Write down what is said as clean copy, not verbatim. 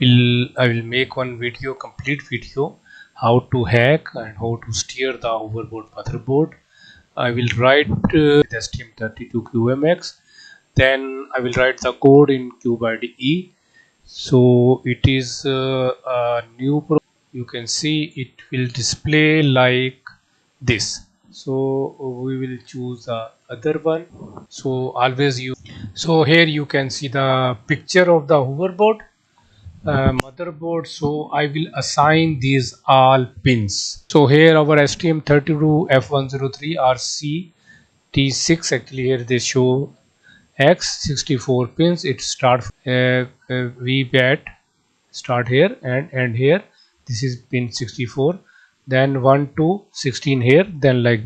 I will make one video, complete video, how to hack and how to steer the hoverboard motherboard. I will write with STM32QMX. Then I will write the code in CubeIDE. So it is a new program. You can see it will display like this. So we will choose the other one. So always use. So here you can see the picture of the hoverboard motherboard. So I will assign these all pins. So here our STM32F103 RCT6, actually here they show X 64 pins. It start VBAT start here and end here. This is pin 64, then 1 to 16 here, then like